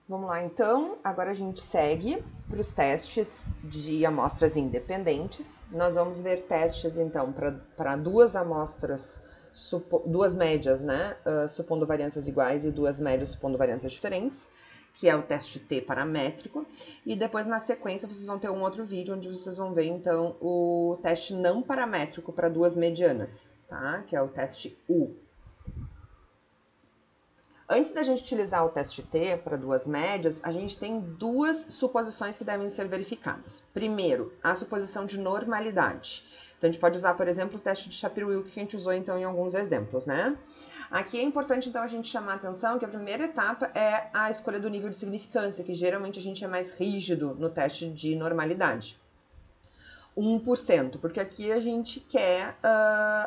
Vamos lá, então, agora a gente segue para os testes de amostras independentes. Nós vamos ver testes, então, para duas amostras, duas médias, né, supondo variâncias iguais e duas médias supondo variâncias diferentes, que é o teste T paramétrico. E depois, na sequência, vocês vão ter um outro vídeo onde vocês vão ver, então, o teste não paramétrico para duas medianas, tá? Que é o teste U. Antes da gente utilizar o teste T para duas médias, a gente tem duas suposições que devem ser verificadas. Primeiro, a suposição de normalidade. Então, a gente pode usar, por exemplo, o teste de Shapiro-Wilk que a gente usou, então, em alguns exemplos, né? Aqui é importante, então, a gente chamar a atenção que a primeira etapa é a escolha do nível de significância, que geralmente a gente é mais rígido no teste de normalidade. 1%, porque aqui a gente quer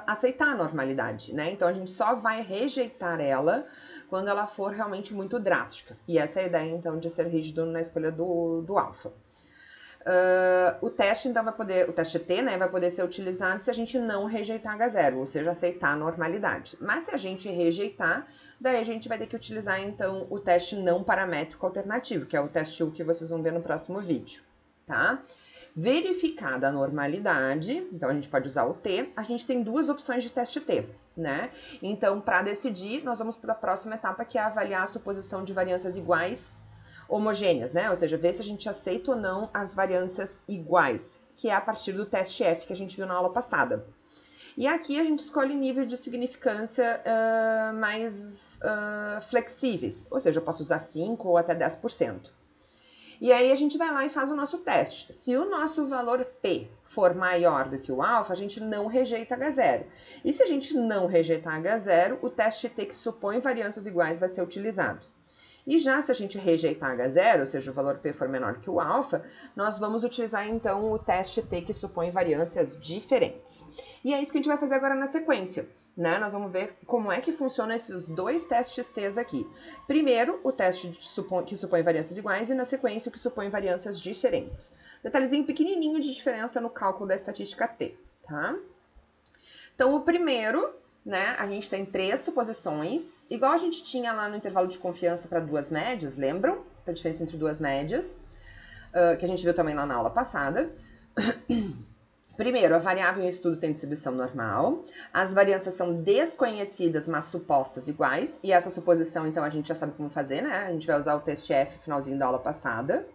aceitar a normalidade, né? Então, a gente só vai rejeitar ela quando ela for realmente muito drástica. E essa é a ideia, então, de ser rígido na escolha do alfa. O teste, então, o teste T, né, vai poder ser utilizado se a gente não rejeitar H0, ou seja, aceitar a normalidade. Mas se a gente rejeitar, daí a gente vai ter que utilizar, então, o teste não paramétrico alternativo, que é o teste U que vocês vão ver no próximo vídeo, tá? Verificada a normalidade, então a gente pode usar o T, a gente tem duas opções de teste T, né? Então, para decidir, nós vamos para a próxima etapa, que é avaliar a suposição de variâncias iguais homogêneas, né? Ou seja, ver se a gente aceita ou não as variâncias iguais, que é a partir do teste F que a gente viu na aula passada. E aqui a gente escolhe nível de significância mais flexíveis, ou seja, eu posso usar 5 ou até 10%. E aí a gente vai lá e faz o nosso teste. Se o nosso valor P for maior do que o alfa, a gente não rejeita H0. E se a gente não rejeitar H0, o teste T que supõe variâncias iguais vai ser utilizado. E já se a gente rejeitar H0, ou seja, o valor P for menor que o alfa, nós vamos utilizar então o teste T que supõe variâncias diferentes. E é isso que a gente vai fazer agora na sequência, né? Nós vamos ver como é que funcionam esses dois testes T's aqui. Primeiro, o teste que supõe variâncias iguais e na sequência o que supõe variâncias diferentes. Detalhezinho pequenininho de diferença no cálculo da estatística T, tá? Então, o primeiro, né, a gente tem três suposições, igual a gente tinha lá no intervalo de confiança para duas médias, lembram? A diferença entre duas médias, que a gente viu também lá na aula passada. Primeiro, a variável em estudo tem distribuição normal, as variâncias são desconhecidas, mas supostas iguais, e essa suposição, então, a gente já sabe como fazer, né? A gente vai usar o teste F no finalzinho da aula passada,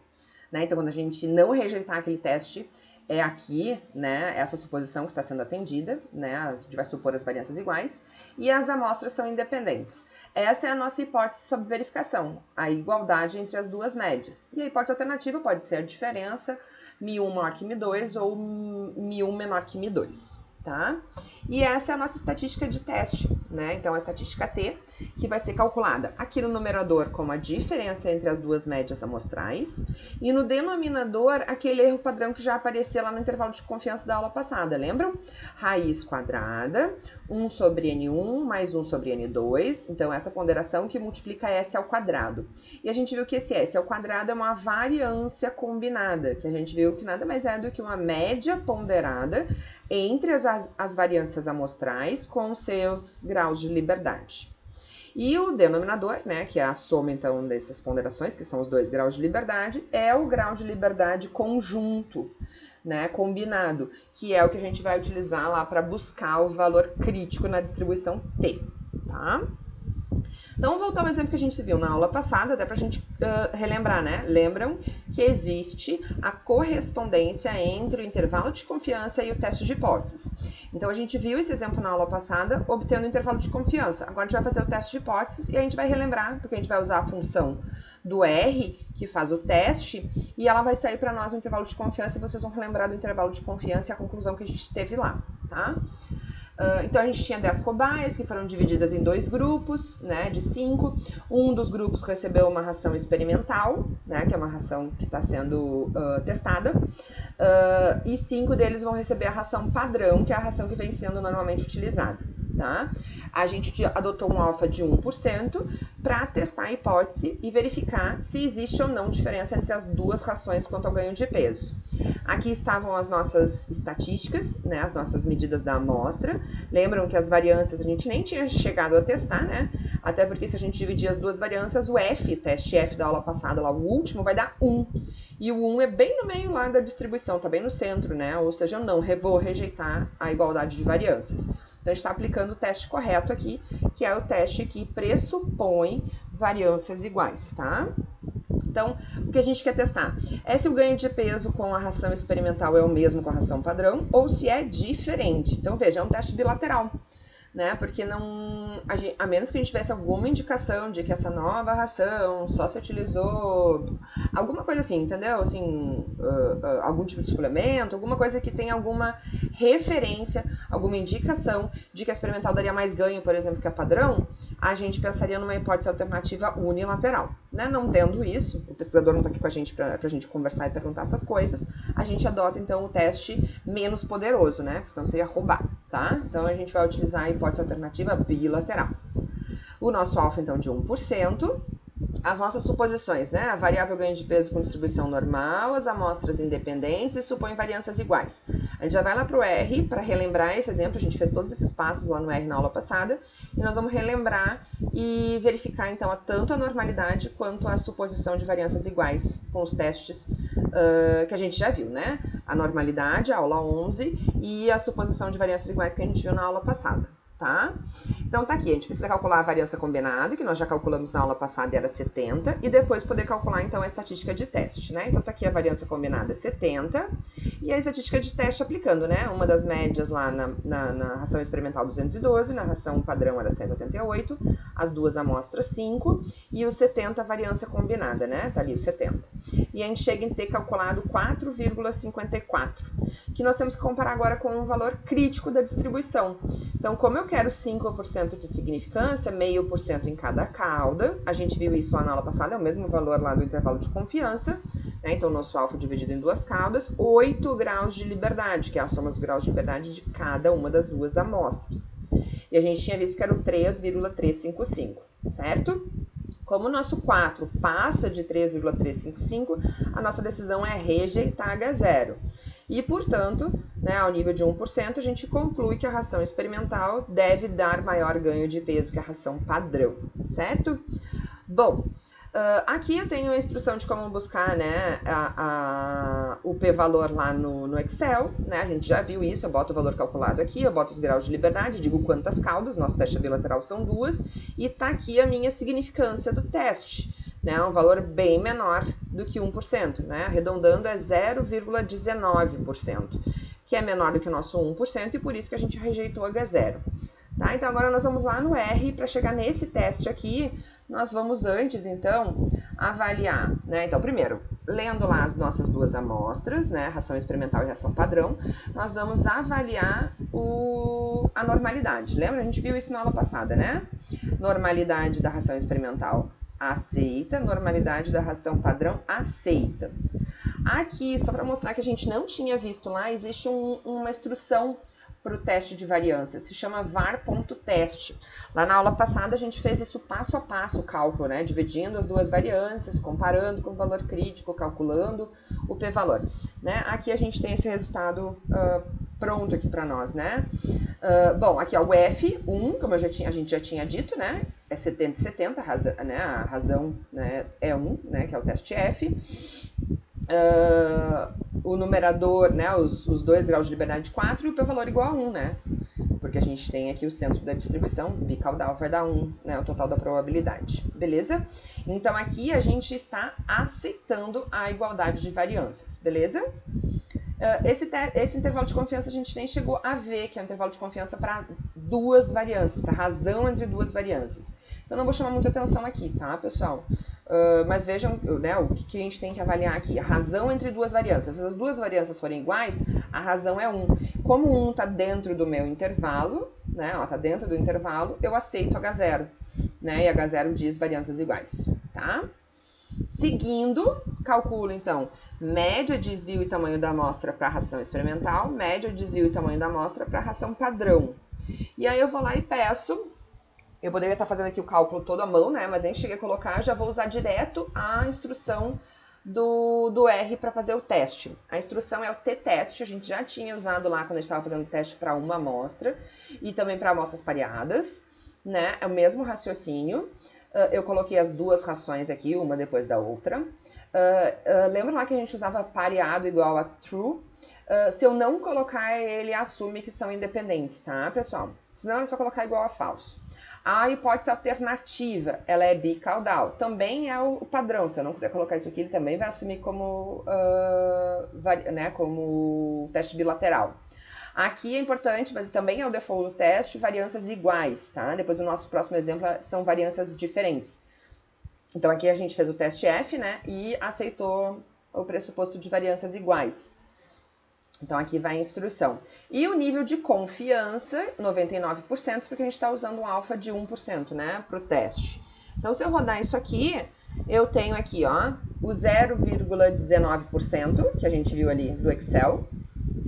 né? Então, quando a gente não rejeitar aquele teste, é aqui, né, essa suposição que está sendo atendida, né, a gente vai supor as variâncias iguais, e as amostras são independentes. Essa é a nossa hipótese sobre verificação, a igualdade entre as duas médias. E a hipótese alternativa pode ser a diferença, μ1 maior que μ2 ou μ1 menor que μ2, tá? E essa é a nossa estatística de teste, né? Então, a estatística T, que vai ser calculada aqui no numerador como a diferença entre as duas médias amostrais, e no denominador, aquele erro padrão que já aparecia lá no intervalo de confiança da aula passada, lembram? Raiz quadrada, 1 sobre N1 mais 1 sobre N2, então essa ponderação que multiplica S ao quadrado. E a gente viu que esse S ao quadrado é uma variância combinada, que a gente viu que nada mais é do que uma média ponderada entre as variâncias amostrais com seus graus de liberdade. E o denominador, né, que é a soma, então, dessas ponderações, que são os dois graus de liberdade, é o grau de liberdade conjunto, né, combinado, que é o que a gente vai utilizar lá para buscar o valor crítico na distribuição T, tá? Então, vamos voltar ao exemplo que a gente viu na aula passada, até para a gente relembrar, né? Lembram que existe a correspondência entre o intervalo de confiança e o teste de hipóteses. Então, a gente viu esse exemplo na aula passada, obtendo o intervalo de confiança. Agora, a gente vai fazer o teste de hipóteses e a gente vai relembrar, porque a gente vai usar a função do R, que faz o teste, e ela vai sair para nós no intervalo de confiança e vocês vão relembrar do intervalo de confiança e a conclusão que a gente teve lá, tá? Então, a gente tinha 10 cobaias que foram divididas em dois grupos, né, de 5. Um dos grupos recebeu uma ração experimental, né, que é uma ração que está sendo testada, e 5 deles vão receber a ração padrão, que é a ração que vem sendo normalmente utilizada, tá? A gente adotou um alfa de 1% para testar a hipótese e verificar se existe ou não diferença entre as duas rações quanto ao ganho de peso. Aqui estavam as nossas estatísticas, né, as nossas medidas da amostra. Lembram que as variâncias a gente nem tinha chegado a testar, né? até porque se a gente dividir as duas variâncias, o F, teste F da aula passada, lá o último, vai dar 1. E o 1 é bem no meio lá da distribuição, tá bem no centro, né? Ou seja, eu não vou rejeitar a igualdade de variâncias. Então, a gente está aplicando o teste correto aqui, que é o teste que pressupõe variâncias iguais, tá? Então, o que a gente quer testar é se o ganho de peso com a ração experimental é o mesmo com a ração padrão ou se é diferente. Então, veja, é um teste bilateral, né? Porque não, a menos que a gente tivesse alguma indicação de que essa nova ração só se utilizou, alguma coisa assim, entendeu? Assim, algum tipo de suplemento, alguma coisa que tenha alguma referência, alguma indicação de que a experimental daria mais ganho, por exemplo, que a padrão, a gente pensaria numa hipótese alternativa unilateral, né? Não tendo isso, o pesquisador não está aqui com a gente para a gente conversar e perguntar essas coisas, a gente adota então o teste menos poderoso, né? Porque senão seria roubar, tá? Então a gente vai utilizar a hipótese alternativa bilateral. O nosso alfa então de 1%. As nossas suposições, né? A variável ganho de peso com distribuição normal, as amostras independentes e supõe variâncias iguais. A gente já vai lá para o R para relembrar esse exemplo, a gente fez todos esses passos lá no R na aula passada, e nós vamos relembrar e verificar então tanto a normalidade quanto a suposição de variâncias iguais com os testes que a gente já viu, né? A normalidade, a aula 11, e a suposição de variâncias iguais que a gente viu na aula passada. Tá? Então tá aqui, a gente precisa calcular a variância combinada, que nós já calculamos na aula passada e era 70, e depois poder calcular então a estatística de teste, né? Então tá aqui a variância combinada 70, e a estatística de teste aplicando, né? Uma das médias lá na ração experimental 212, na ração padrão era 188, as duas amostras 5, e o 70 a variância combinada, né? Tá ali o 70. E a gente chega em ter calculado 4,54, que nós temos que comparar agora com o valor crítico da distribuição. Então, como eu quero 5% de significância, 0,5% em cada cauda, a gente viu isso lá na aula passada, é o mesmo valor lá do intervalo de confiança, né? Então, nosso alfa dividido em duas caudas, 8 graus de liberdade, que é a soma dos graus de liberdade de cada uma das duas amostras. E a gente tinha visto que era o 3,355, certo? Como o nosso 4 passa de 3,355, a nossa decisão é rejeitar H0. E, portanto, né, ao nível de 1%, a gente conclui que a ração experimental deve dar maior ganho de peso que a ração padrão, certo? Bom, aqui eu tenho a instrução de como buscar, né, o p-valor lá no Excel, né? A gente já viu isso, eu boto o valor calculado aqui, eu boto os graus de liberdade, digo quantas caudas, nosso teste bilateral são 2, e tá aqui a minha significância do teste, né? Um valor bem menor do que 1%, né? Arredondando é 0,19%, que é menor do que o nosso 1% e por isso que a gente rejeitou H0. Tá? Então agora nós vamos lá no R para chegar nesse teste aqui. Nós vamos antes, então, avaliar, né? Então, primeiro, lendo lá as nossas duas amostras, né? Ração experimental e ração padrão, nós vamos avaliar a normalidade. Lembra? A gente viu isso na aula passada, né? Normalidade da ração experimental aceita, normalidade da ração padrão aceita. Aqui, só para mostrar que a gente não tinha visto lá, existe uma instrução para o teste de variância, se chama var.teste. Lá na aula passada a gente fez isso passo a passo, o cálculo, né? Dividindo as duas variâncias, comparando com o valor crítico, calculando o p-valor, né? Aqui a gente tem esse resultado pronto aqui para nós, né? Bom, aqui ó, o F1, como a gente já tinha dito, né? É 70 e 70, a razão, né, é 1, né, que é o teste F. O numerador, né, os 2 graus de liberdade 4 e o p-valor igual a 1, né? Porque a gente tem aqui o centro da distribuição, bicaudal vai dar 1, né, o total da probabilidade, beleza? Então aqui a gente está aceitando a igualdade de variâncias, beleza? Esse intervalo de confiança a gente nem chegou a ver, que é um intervalo de confiança para duas variâncias, para razão entre duas variâncias. Então não vou chamar muita atenção aqui, tá, pessoal? Mas vejam, né, o que a gente tem que avaliar aqui, a razão entre duas variâncias. Se as duas variâncias forem iguais, a razão é 1. Como 1 está dentro do meu intervalo, né, ela está dentro do intervalo, eu aceito H0, né, e H0 diz variâncias iguais, tá? Seguindo, calculo então média, desvio e tamanho da amostra para a ração experimental, média, desvio e tamanho da amostra para a ração padrão. E aí eu vou lá e peço, eu poderia estar fazendo aqui o cálculo todo à mão, né? Mas nem cheguei a colocar, já vou usar direto a instrução do R para fazer o teste. A instrução é o t-teste, a gente já tinha usado lá quando a gente estava fazendo o teste para uma amostra e também para amostras pareadas. né? É o mesmo raciocínio. Eu coloquei as duas rações aqui, uma depois da outra. Lembra lá que a gente usava pareado igual a true? Se eu não colocar, ele assume que são independentes, tá, pessoal? Senão é só colocar igual a falso. A hipótese alternativa, ela é bicaudal. Também é o padrão. Se eu não quiser colocar isso aqui, ele também vai assumir como, como teste bilateral. Aqui é importante, mas também é o default do teste, variâncias iguais, tá? Depois o nosso próximo exemplo são variâncias diferentes. Então aqui a gente fez o teste F, né? E aceitou o pressuposto de variâncias iguais. Então aqui vai a instrução. E o nível de confiança, 99%, porque a gente está usando um alfa de 1%, né? Para o teste. Então se eu rodar isso aqui, eu tenho aqui, ó, o 0,19%, que a gente viu ali do Excel,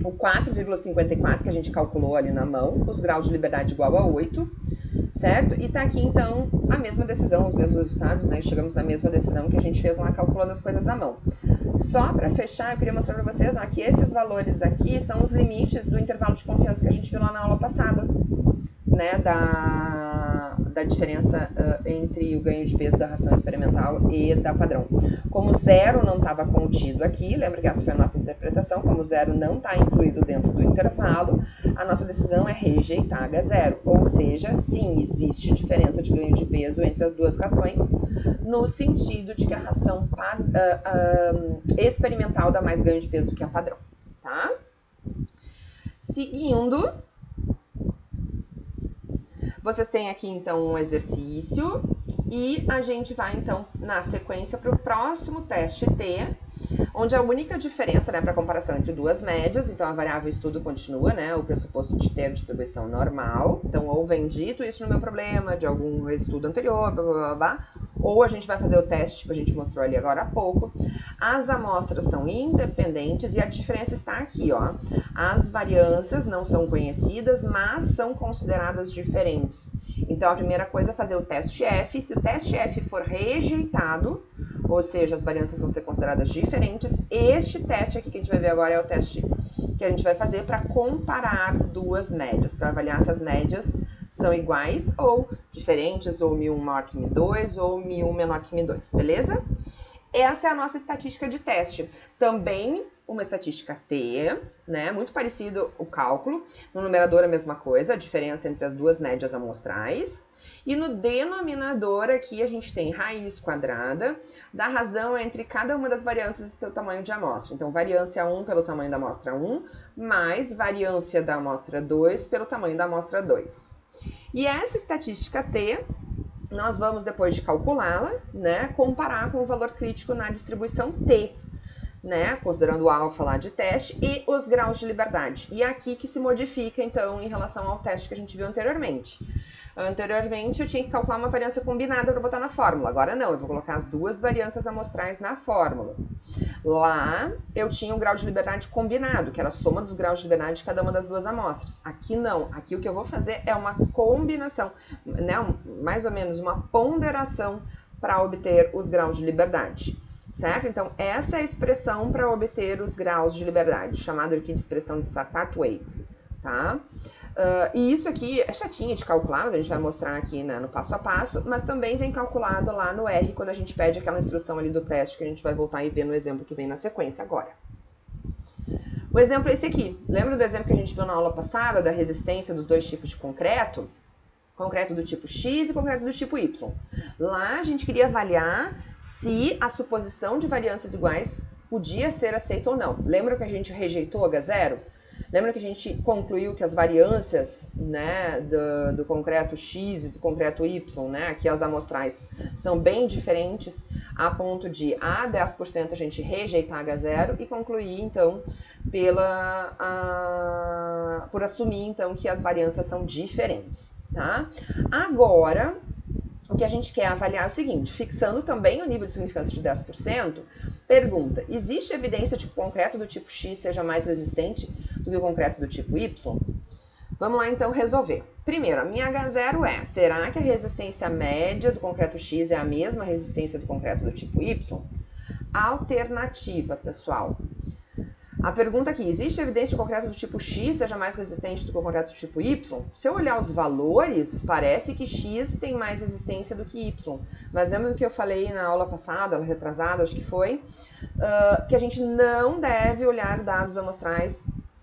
o 4,54% que a gente calculou ali na mão, os graus de liberdade igual a 8, certo? E tá aqui, então, a mesma decisão, os mesmos resultados, né? Chegamos na mesma decisão que a gente fez lá calculando as coisas à mão. Só para fechar, eu queria mostrar para vocês ó, que esses valores aqui são os limites do intervalo de confiança que a gente viu lá na aula passada, né? Da diferença entre o ganho de peso da ração experimental e da padrão. Como zero não estava contido aqui, lembra que essa foi a nossa interpretação, como zero não está incluído dentro do intervalo, a nossa decisão é rejeitar H0, ou seja, sim, existe diferença de ganho de peso entre as duas rações, no sentido de que a ração experimental dá mais ganho de peso do que a padrão, tá? Seguindo, vocês têm aqui, então, um exercício e a gente vai, então, na sequência para o próximo teste T, onde a única diferença, né, para comparação entre duas médias, então a variável estudo continua, né, o pressuposto de ter distribuição normal, então ou vem dito isso no meu problema, de algum estudo anterior, blá, blá, blá, blá, ou a gente vai fazer o teste que a gente mostrou ali agora há pouco. As amostras são independentes e a diferença está aqui, ó. As variâncias não são conhecidas, mas são consideradas diferentes. Então, a primeira coisa é fazer o teste F. Se o teste F for rejeitado, ou seja, as variâncias vão ser consideradas diferentes, este teste aqui que a gente vai ver agora é o teste que a gente vai fazer para comparar duas médias, para avaliar se as médias são iguais ou diferentes, ou Mi1 maior que Mi2, ou Mi1 menor que Mi2, beleza? Essa é a nossa estatística de teste. Também uma estatística T, né? Muito parecido o cálculo. No numerador a mesma coisa, a diferença entre as duas médias amostrais. E no denominador aqui a gente tem raiz quadrada da razão entre cada uma das variâncias e seu tamanho de amostra. Então, variância 1 pelo tamanho da amostra 1, mais variância da amostra 2 pelo tamanho da amostra 2. E essa estatística T, nós vamos, depois de calculá-la, né, comparar com o valor crítico na distribuição T, né, considerando o alfa lá de teste e os graus de liberdade. E é aqui que se modifica, então, em relação ao teste que a gente viu anteriormente. Anteriormente, eu tinha que calcular uma variância combinada para botar na fórmula. Agora não, eu vou colocar as duas variâncias amostrais na fórmula. Lá, eu tinha um grau de liberdade combinado, que era a soma dos graus de liberdade de cada uma das duas amostras. Aqui não. Aqui o que eu vou fazer é uma combinação, né, mais ou menos uma ponderação para obter os graus de liberdade. Certo? Então, essa é a expressão para obter os graus de liberdade, chamado aqui de expressão de Sartat-Waite, tá? E isso aqui é chatinho de calcular, mas a gente vai mostrar aqui, né, no passo a passo, mas também vem calculado lá no R, quando a gente pede aquela instrução ali do teste, que a gente vai voltar e ver no exemplo que vem na sequência agora. O exemplo é esse aqui. Lembra do exemplo que a gente viu na aula passada, da resistência dos dois tipos de concreto? Concreto do tipo X e concreto do tipo Y. Lá a gente queria avaliar se a suposição de variâncias iguais podia ser aceita ou não. Lembra que a gente rejeitou H0? Lembra que a gente concluiu que as variâncias, né, do concreto X e do concreto Y, né, aqui as amostrais, são bem diferentes, a ponto de a 10% a gente rejeitar H0 e concluir, então, por assumir, então, que as variâncias são diferentes, tá? Agora, o que a gente quer avaliar é o seguinte, fixando também o nível de significância de 10%, pergunta, existe evidência de que o concreto do tipo X seja mais resistente do que o concreto do tipo Y? Vamos lá, então, resolver. Primeiro, a minha H0 é, será que a resistência média do concreto X é a mesma resistência do concreto do tipo Y? Alternativa, pessoal. A pergunta aqui, existe evidência que o concreto do tipo X seja mais resistente do que o concreto do tipo Y? Se eu olhar os valores, parece que X tem mais resistência do que Y. Mas lembra do que eu falei na aula passada, aula retrasada, acho que foi, que a gente não deve olhar dados amostrais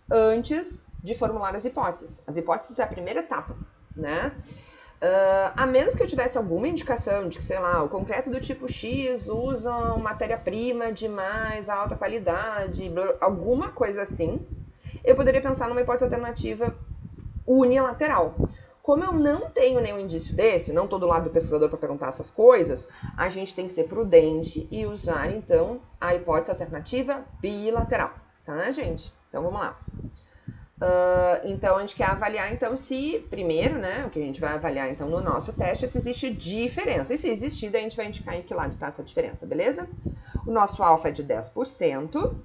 antes de formular as hipóteses. As hipóteses é a primeira etapa, né? A menos que eu tivesse alguma indicação de que, sei lá, o concreto do tipo X usa matéria-prima de mais alta qualidade, alguma coisa assim, eu poderia pensar numa hipótese alternativa unilateral. Como eu não tenho nenhum indício desse, não estou do lado do pesquisador para perguntar essas coisas, a gente tem que ser prudente e usar, então, a hipótese alternativa bilateral, tá, gente? Então, vamos lá. Então, a gente quer avaliar, então, se, primeiro, né, o que a gente vai avaliar, então, no nosso teste é se existe diferença. E se existir, daí a gente vai indicar em que lado está essa diferença, beleza? O nosso alfa é de 10%.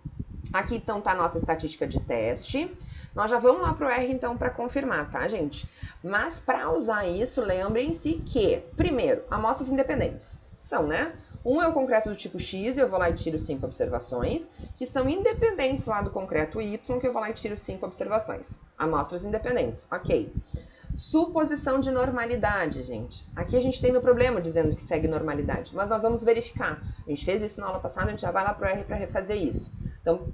Aqui, então, está a nossa estatística de teste. Nós já vamos lá para o R, então, para confirmar, tá, gente? Mas, para usar isso, lembrem-se que, primeiro, amostras independentes são, né? Um é o concreto do tipo X, eu vou lá e tiro 5 observações, que são independentes lá do concreto Y, que eu vou lá e tiro 5 observações. Amostras independentes, ok. Suposição de normalidade, gente. Aqui a gente tem no problema dizendo que segue normalidade, mas nós vamos verificar. A gente fez isso na aula passada, a gente já vai lá para o R para refazer isso. Então,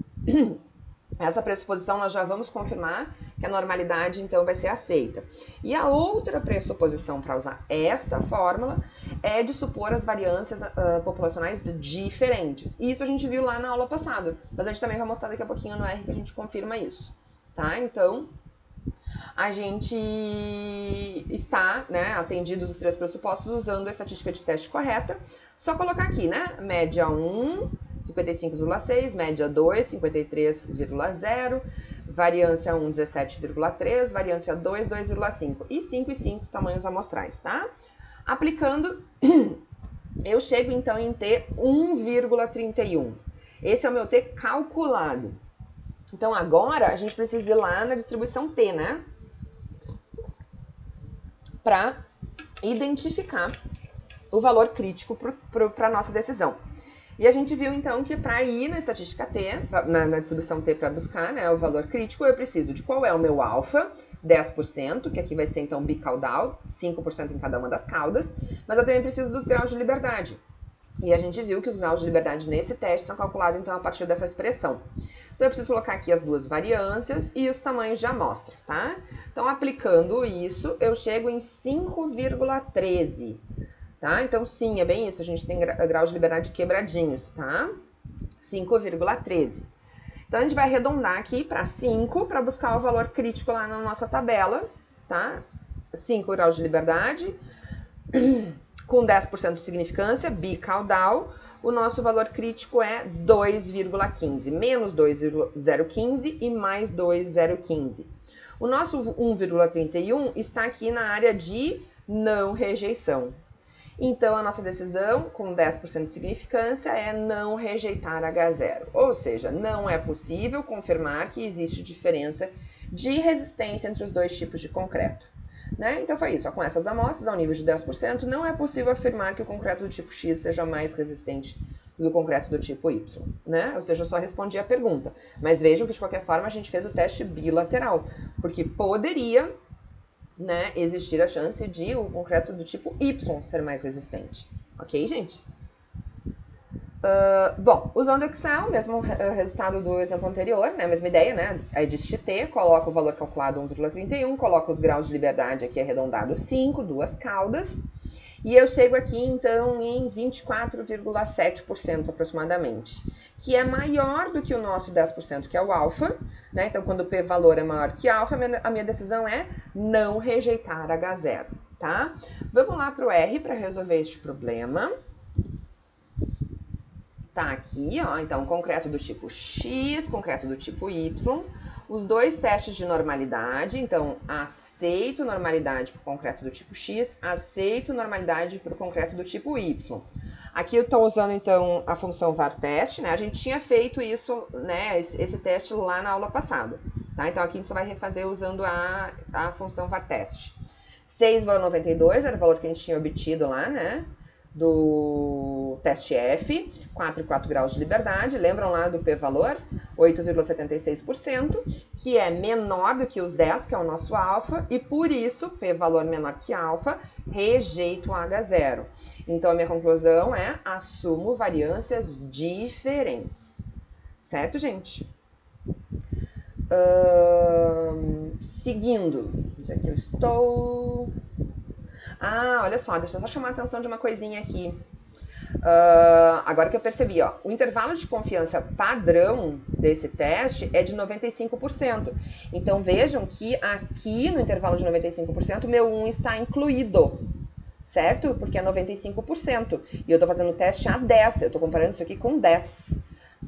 essa pressuposição nós já vamos confirmar que a normalidade, então, vai ser aceita. E a outra pressuposição para usar esta fórmula é de supor as variâncias populacionais diferentes. E isso a gente viu lá na aula passada, mas a gente também vai mostrar daqui a pouquinho no R que a gente confirma isso, tá? Então, a gente está, né, atendidos os três pressupostos usando a estatística de teste correta. Só colocar aqui, né, média 1, 55,6, média 2, 53,0, variância 1, 17,3, variância 2, 2,5 e 5 e 5 tamanhos amostrais, tá? Aplicando, eu chego então em T 1,31. Esse é o meu T calculado. Então agora a gente precisa ir lá na distribuição T, né? Para identificar o valor crítico para a nossa decisão. E a gente viu, então, que para ir na estatística T, na distribuição T para buscar, né, o valor crítico, eu preciso de qual é o meu alfa, 10%, que aqui vai ser, então, bicaudal, 5% em cada uma das caudas, mas eu também preciso dos graus de liberdade. E a gente viu que os graus de liberdade nesse teste são calculados, então, a partir dessa expressão. Então, eu preciso colocar aqui as duas variâncias e os tamanhos de amostra, tá? Então, aplicando isso, eu chego em 5,13. Tá? Então, sim, é bem isso. A gente tem graus de liberdade quebradinhos, tá? 5,13. Então, a gente vai arredondar aqui para 5 para buscar o valor crítico lá na nossa tabela, tá? 5 graus de liberdade, com 10% de significância, bicaudal. O nosso valor crítico é 2,15, menos 2,015 e mais 2,015. O nosso 1,31 está aqui na área de não rejeição. Então, a nossa decisão, com 10% de significância, é não rejeitar H0. Ou seja, não é possível confirmar que existe diferença de resistência entre os dois tipos de concreto. Né? Então, foi isso. Ó, com essas amostras, ao nível de 10%, não é possível afirmar que o concreto do tipo X seja mais resistente do que o concreto do tipo Y. Né? Ou seja, eu só respondi a pergunta. Mas vejam que, de qualquer forma, a gente fez o teste bilateral. Porque poderia... né, existir a chance de o concreto do tipo Y ser mais resistente. Ok, gente? Bom, usando o Excel, mesmo resultado do exemplo anterior, né, mesma ideia, né, aí diz T, coloca o valor calculado 1,31, coloca os graus de liberdade aqui arredondado 5, duas caudas, e eu chego aqui, então, em 24,7% aproximadamente, que é maior do que o nosso 10%, que é o alfa, né? Então, quando o p-valor é maior que alfa, a minha decisão é não rejeitar H0, tá? Vamos lá para o R para resolver este problema. Tá aqui, ó, então, concreto do tipo X, concreto do tipo Y, os dois testes de normalidade, então, aceito normalidade para o concreto do tipo X, aceito normalidade para o concreto do tipo Y. Aqui eu estou usando, então, a função varTest, né? A gente tinha feito isso, né, esse teste lá na aula passada, tá? Então, aqui a gente só vai refazer usando a função varTest. 6,92 era o valor que a gente tinha obtido lá, né, do teste F, 4,4 graus de liberdade, lembram lá do p-valor? 8,76%, que é menor do que os 10, que é o nosso alfa, e por isso, p-valor menor que alfa, rejeito o H0. Então, a minha conclusão é, assumo variâncias diferentes. Certo, gente? Seguindo, onde é que eu estou? Olha só, deixa eu só chamar a atenção de uma coisinha aqui. Agora que eu percebi, ó, o intervalo de confiança padrão desse teste é de 95%. Então, vejam que aqui no intervalo de 95%, o meu 1 está incluído, certo? Porque é 95%. E eu estou fazendo o teste a 10, eu estou comparando isso aqui com 10,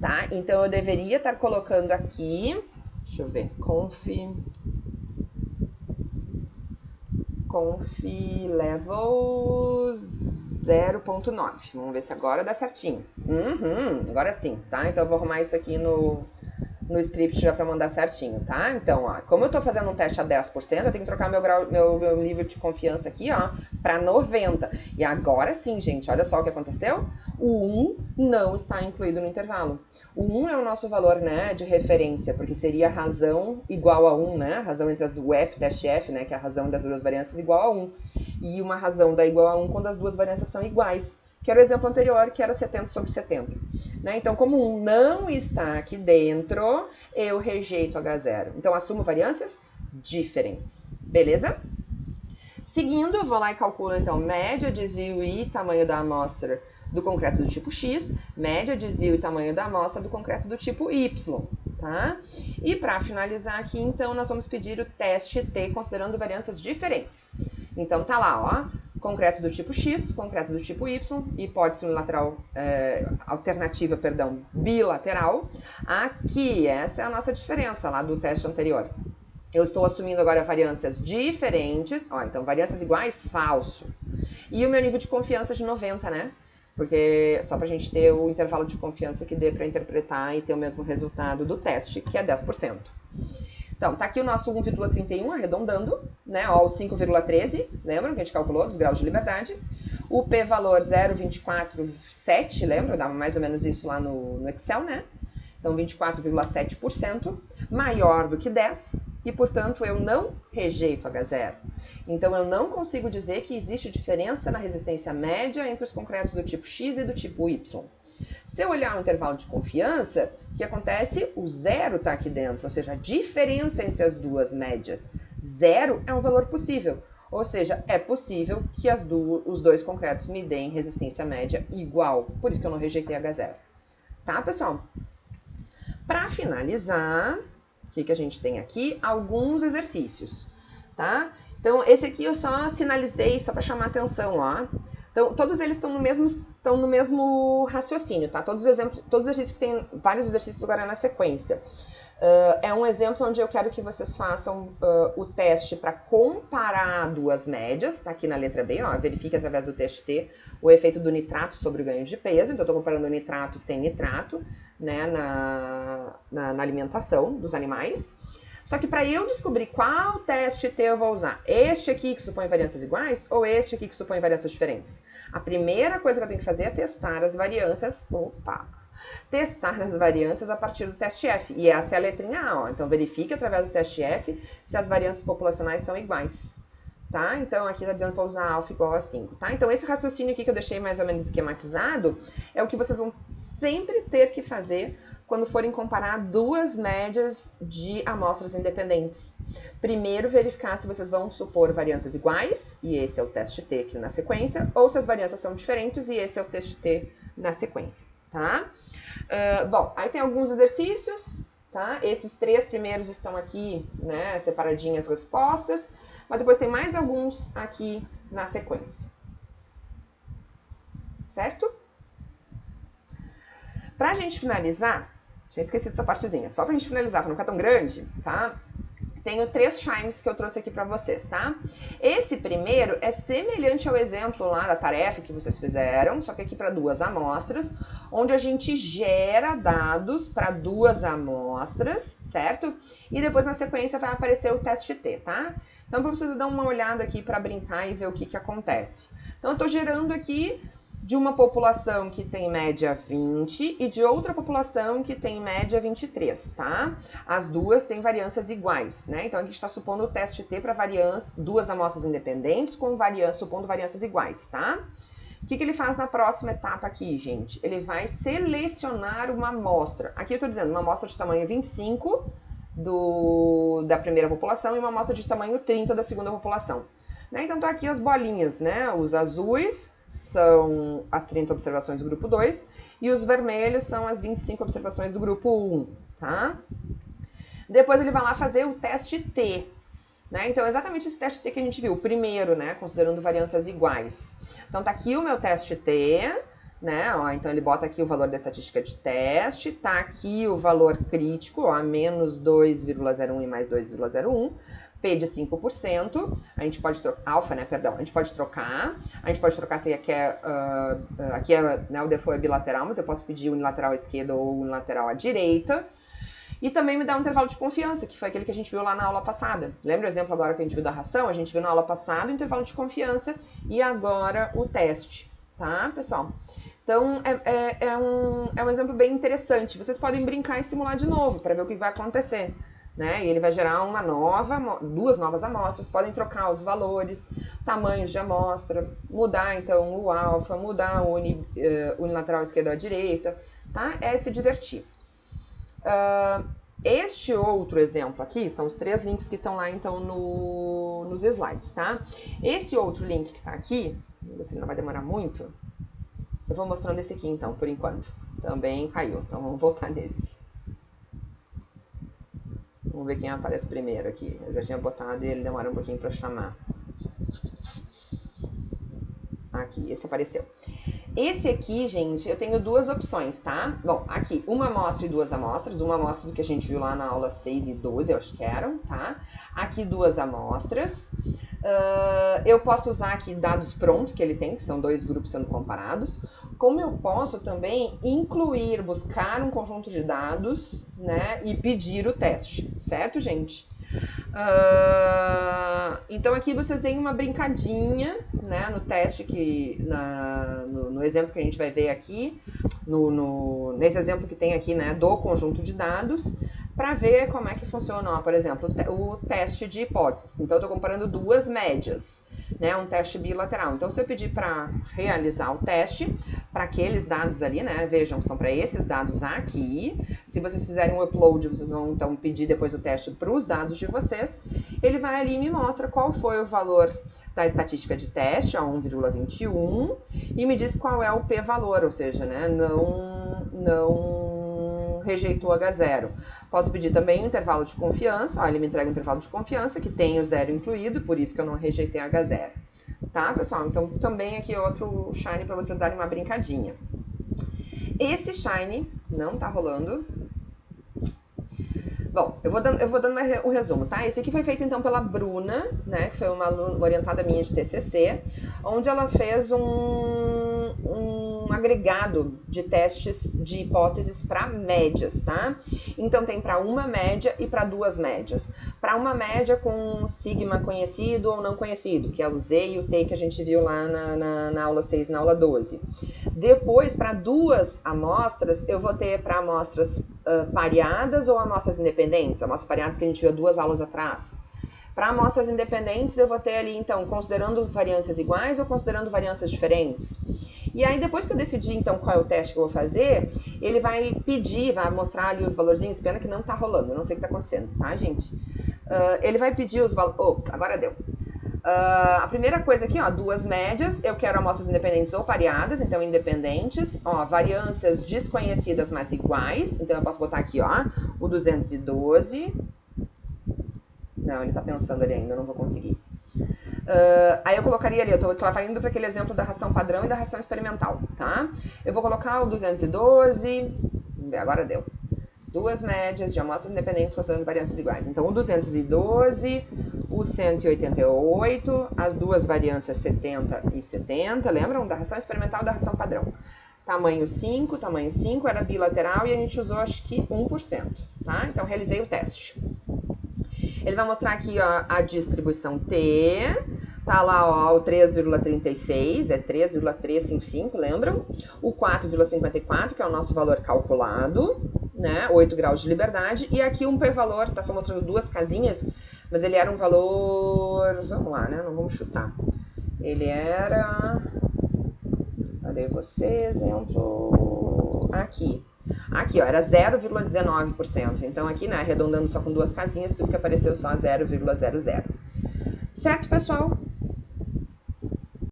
tá? Então, eu deveria estar colocando aqui, deixa eu ver, conf level 0.9. Vamos ver se agora dá certinho. Agora sim, tá? Então eu vou arrumar isso aqui no script já para mandar certinho, tá? Então, ó, como eu tô fazendo um teste a 10%, eu tenho que trocar meu nível de confiança aqui, ó, para 90. E agora sim, gente, olha só o que aconteceu. O 1 não está incluído no intervalo. O 1 é o nosso valor, né, de referência, porque seria a razão igual a 1, né? A razão entre as do F, teste F, né, que é a razão das duas variâncias igual a 1. E uma razão dá igual a 1 quando as duas variâncias são iguais, que era o exemplo anterior, que era 70 sobre 70. Né? Então, como 1 não está aqui dentro, eu rejeito H0. Então, assumo variâncias diferentes. Beleza? Seguindo, eu vou lá e calculo, então, média, desvio e tamanho da amostra do concreto do tipo X, média, desvio e tamanho da amostra do concreto do tipo Y, tá? E para finalizar aqui, então, nós vamos pedir o teste T considerando variâncias diferentes. Então, tá lá, ó, concreto do tipo X, concreto do tipo Y, hipótese unilateral, alternativa, perdão, bilateral. Aqui, essa é a nossa diferença lá do teste anterior. Eu estou assumindo agora variâncias diferentes, ó, então variâncias iguais, falso. E o meu nível de confiança de 90, né? Porque só para a gente ter o intervalo de confiança que dê para interpretar e ter o mesmo resultado do teste, que é 10%. Então, tá aqui o nosso 1,31, arredondando, né, ó, o 5,13, lembram que a gente calculou dos graus de liberdade. O p-valor 0,247, lembram? Dava mais ou menos isso lá no Excel, né? Então, 24,7%, maior do que 10, e, portanto, eu não rejeito H0. Então, eu não consigo dizer que existe diferença na resistência média entre os concretos do tipo X e do tipo Y. Se eu olhar o intervalo de confiança, o que acontece? O zero está aqui dentro, ou seja, a diferença entre as duas médias. Zero é um valor possível, ou seja, é possível que os dois concretos me deem resistência média igual, por isso que eu não rejeitei H0. Tá, pessoal? Para finalizar, o que a gente tem aqui? Alguns exercícios, tá? Então, esse aqui eu só sinalizei, só para chamar a atenção, ó. Então, todos eles estão no mesmo raciocínio, tá? Todos os exercícios, tem vários exercícios agora na sequência. É um exemplo onde eu quero que vocês façam o teste para comparar duas médias, tá aqui na letra B, ó, verifique através do teste T o efeito do nitrato sobre o ganho de peso. Então, eu estou comparando o nitrato sem nitrato, né, na alimentação dos animais. Só que para eu descobrir qual teste T eu vou usar, este aqui que supõe variâncias iguais ou este aqui que supõe variâncias diferentes, a primeira coisa que eu tenho que fazer é testar as variâncias, testar as variâncias a partir do teste F. E essa é a letrinha A, ó. Então, verifique através do teste F se as variâncias populacionais são iguais. Tá? Então, aqui está dizendo para usar alfa igual a 5. Tá? Então, esse raciocínio aqui que eu deixei mais ou menos esquematizado é o que vocês vão sempre ter que fazer quando forem comparar duas médias de amostras independentes. Primeiro, verificar se vocês vão supor variâncias iguais, e esse é o teste T aqui na sequência, ou se as variâncias são diferentes, e esse é o teste T na sequência. Tá? Bom, aí tem alguns exercícios, tá? Esses três primeiros estão aqui, né, separadinhas as respostas, mas depois tem mais alguns aqui na sequência. Certo? Pra gente finalizar, tinha esquecido essa partezinha, só pra gente finalizar, pra não ficar tão grande, tá? Tenho 3 shines que eu trouxe aqui para vocês, tá? Esse primeiro é semelhante ao exemplo lá da tarefa que vocês fizeram, só que aqui para 2 amostras, onde a gente gera dados para 2 amostras, certo? E depois na sequência vai aparecer o teste T, tá? Então, para vocês darem uma olhada aqui para brincar e ver o que acontece. Então, eu estou gerando aqui de uma população que tem média 20 e de outra população que tem média 23, tá? As duas têm variâncias iguais, né? Então, aqui a gente está supondo o teste T para duas amostras independentes supondo variâncias iguais, tá? O que ele faz na próxima etapa aqui, gente? Ele vai selecionar uma amostra. Aqui eu estou dizendo uma amostra de tamanho 25 da primeira população e uma amostra de tamanho 30 da segunda população. Né? Então, tá aqui as bolinhas, né? Os azuis são as 30 observações do grupo 2 e os vermelhos são as 25 observações do grupo 1, tá? Depois ele vai lá fazer o teste T, né? Então, exatamente esse teste T que a gente viu, o primeiro, né? Considerando variâncias iguais. Então, tá aqui o meu teste T, né? Ó, então, ele bota aqui o valor da estatística de teste, tá aqui o valor crítico, ó, menos 2,01 e mais 2,01. P de 5%, a gente pode trocar, alfa, né, perdão, a gente pode trocar se aqui né, o default é bilateral, mas eu posso pedir unilateral à esquerda ou unilateral à direita, e também me dá um intervalo de confiança, que foi aquele que a gente viu lá na aula passada. Lembra o exemplo agora que a gente viu da ração? A gente viu na aula passada o intervalo de confiança e agora o teste, tá, pessoal? Então, é um exemplo bem interessante. Vocês podem brincar e simular de novo para ver o que vai acontecer. Né? E ele vai gerar duas novas amostras, podem trocar os valores, tamanhos de amostra, mudar então o alfa, mudar o unilateral esquerda à direita, tá? É se divertir. Este outro exemplo aqui, são os 3 links que estão lá então nos slides, tá? Esse outro link que está aqui, vamos ver se ele não vai demorar muito, eu vou mostrando esse aqui então, por enquanto. Também caiu, então vamos voltar nesse. Vamos ver quem aparece primeiro aqui. Eu já tinha botado e ele demora um pouquinho para chamar. Aqui, esse apareceu. Esse aqui, gente, eu tenho duas opções, tá? Bom, aqui, uma amostra e duas amostras. Uma amostra do que a gente viu lá na aula 6 e 12, eu acho que eram, tá? Aqui, duas amostras. Eu posso usar aqui dados prontos que ele tem, que são 2 grupos sendo comparados. Como eu posso também buscar um conjunto de dados, né, e pedir o teste, certo, gente? Então aqui vocês deem uma brincadinha, né, no teste no exemplo que a gente vai ver aqui, nesse exemplo que tem aqui, né, do conjunto de dados, para ver como é que funciona, ó, por exemplo, o teste de hipóteses. Então eu estou comparando duas médias, né, um teste bilateral. Então, se eu pedir para realizar o teste, para aqueles dados ali, né, vejam, são para esses dados aqui. Se vocês fizerem um upload, vocês vão, então, pedir depois o teste para os dados de vocês. Ele vai ali e me mostra qual foi o valor da estatística de teste, a 1,21, e me diz qual é o p-valor, ou seja, né, não rejeitou H0. Posso pedir também um intervalo de confiança, ó, ele me entrega um intervalo de confiança que tem o 0 incluído, por isso que eu não rejeitei H0. Tá, pessoal? Então, também aqui outro Shine para vocês darem uma brincadinha. Esse Shine não tá rolando. Bom, eu vou dando um resumo, tá? Esse aqui foi feito, então, pela Bruna, né? Que foi uma orientada minha de TCC, onde ela fez um agregado de testes de hipóteses para médias, tá? Então, tem para uma média e para duas médias. Para uma média com sigma conhecido ou não conhecido, que é o Z e o T que a gente viu lá na aula 6 e na aula 12. Depois, para duas amostras, eu vou ter para amostras pareadas ou amostras independentes. Amostras pareadas que a gente viu 2 aulas atrás. Para amostras independentes, eu vou ter ali, então, considerando variâncias iguais ou considerando variâncias diferentes. E aí, depois que eu decidir, então, qual é o teste que eu vou fazer, ele vai pedir, vai mostrar ali os valorzinhos. Pena que não tá rolando, eu não sei o que tá acontecendo, tá, gente? Ele vai pedir os valores... Ops, agora deu. A primeira coisa aqui, ó, duas médias, eu quero amostras independentes ou pareadas, então independentes, ó, variâncias desconhecidas, mas iguais, então eu posso botar aqui, ó, o 212, não, ele tá pensando ali ainda, eu não vou conseguir. Aí eu colocaria ali, eu tava indo para aquele exemplo da ração padrão e da ração experimental, tá? Eu vou colocar o 212, vamos ver, agora deu. Duas médias de amostras independentes considerando variâncias iguais. Então, o 212, o 188, as duas variâncias 70 e 70, lembram? Da ração experimental e da ração padrão. Tamanho 5 era bilateral e a gente usou, acho que, 1%, tá? Então, realizei o teste. Ele vai mostrar aqui, ó, a distribuição T, Tá lá, ó, o 3,36, é 3,355, lembram? O 4,54, que é o nosso valor calculado, né? 8 graus de liberdade. E aqui um p-valor, tá só mostrando duas casinhas, mas ele era um valor... Vamos lá, né? Não vamos chutar. Ele era... Cadê você? Exemplo... Aqui. Aqui, ó, era 0,19%. Então aqui, né, arredondando só com duas casinhas, por isso que apareceu só 0,00. Certo, pessoal?